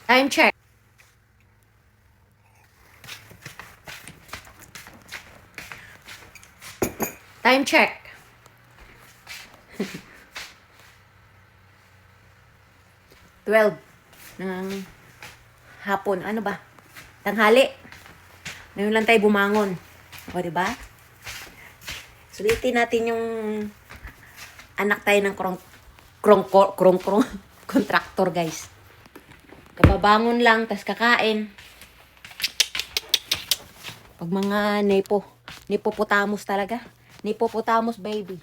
Time check. Time check. Twelve ng hapon. Ano ba? Tanghali. Ngayon lang tayo bumangon. O, diba? Sulitin natin yung anak tayo ng kontraktor, guys. Kababangon lang, tas kakain. Pag mga Nepopotamus talaga. Nepopotamus, baby.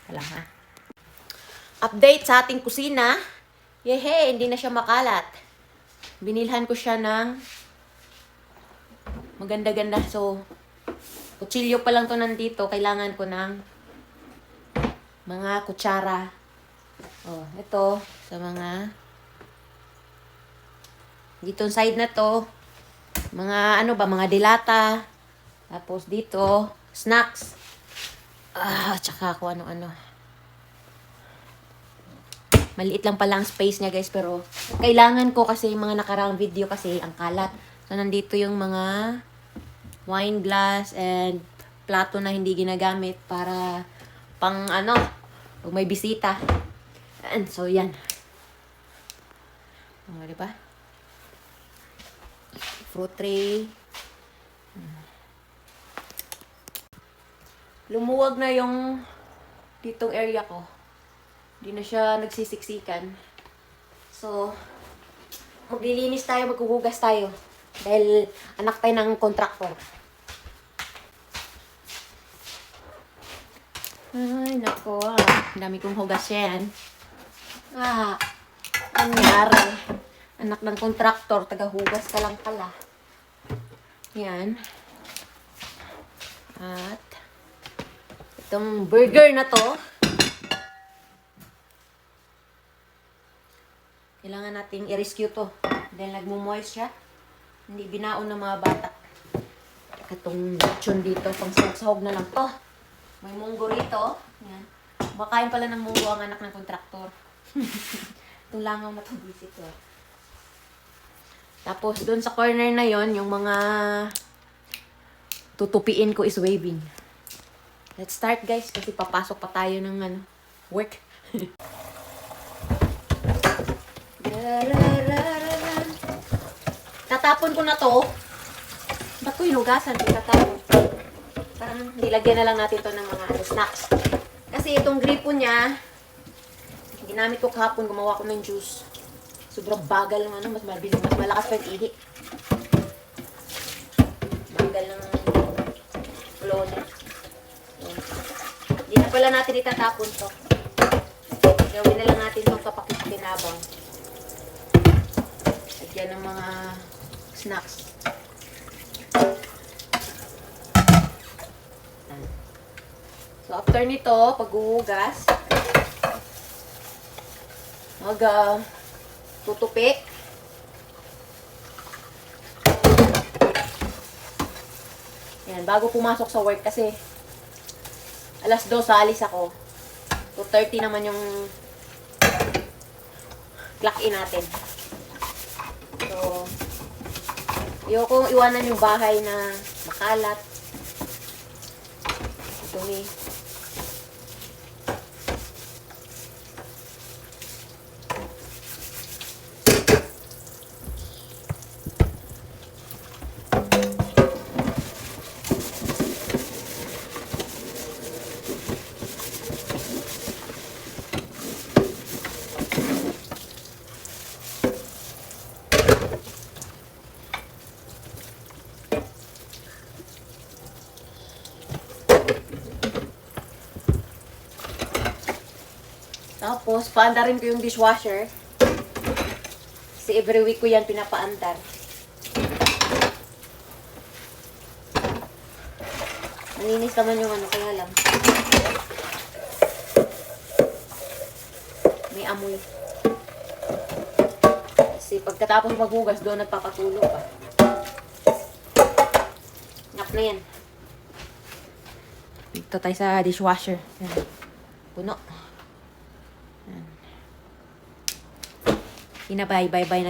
Wala ha. Update sa ating kusina. Yehe, hindi na siya makalat. Binilhan ko siya ng maganda-ganda. So, kutsilyo pa lang to nandito. Kailangan ko ng mga kutsara. Oh, ito. Sa mga dito side na to. Mga ano ba, mga dilata. Tapos dito, snacks. Tsaka ako ano-ano. Maliit lang pala ang space niya, guys, pero kailangan ko kasi yung mga nakaraang video kasi ang kalat. So, nandito yung mga wine glass and plato na hindi ginagamit para pang ano, pag may bisita. And so, yan. Diba? Fruit tray. Lumuwag na yung ditong area ko. Hindi na siya nagsisiksikan. So, maglilinis tayo, maghuhugas tayo. Dahil anak tayo ng kontraktor. Ay, nako. Ang dami kong hugas yan. Nangyari. Anak ng kontraktor, taga-hugas ka lang pala. Yan. At itong burger na to, kailangan nating i-rescue to. Dahil nagmumoist siya. Hindi binaon ng mga bata. Itong lechon dito, pang sahog na lang to. May munggo rito. Yan. Makain pala ng munggo ang anak ng kontraktor. Itong langaw na to, visit to. Tapos, doon sa corner na yon yung mga tutupiin ko is waving. Let's start, guys, kasi papasok pa tayo ng work. Tatapon ko na to. Ba't ko hinugasan? Tatapon. Parang nilagyan na lang natin to ng mga snacks. Kasi itong gripo niya, ginamit ko kahapon, gumawa ko ng juice. Sobrang bagal ng mas mabilis, mas malakas pa yung ihi. Bagal ng flow niya. Hindi na pala natin itatapon to. Gawin na lang natin itong kapakinabangan. Lagyan ng mga snacks. So, after nito, paghuhugas, tutupi. Yan, bago pumasok sa work kasi alas 2 alis ako. 2:30 naman yung clock in natin. So, ayoko iwanan yung bahay na makalat. Dumi. Tapos, paandarin ko yung dishwasher. Kasi every week ko yan pinapaandar. Malinis naman yung kaya lang. May amoy. Kasi pagkatapos maghugas, doon nagpapatulog pa. Nap na yan. Dito tayo sa dishwasher. Yan. Puno. Yan. Inabay, bye-bye na.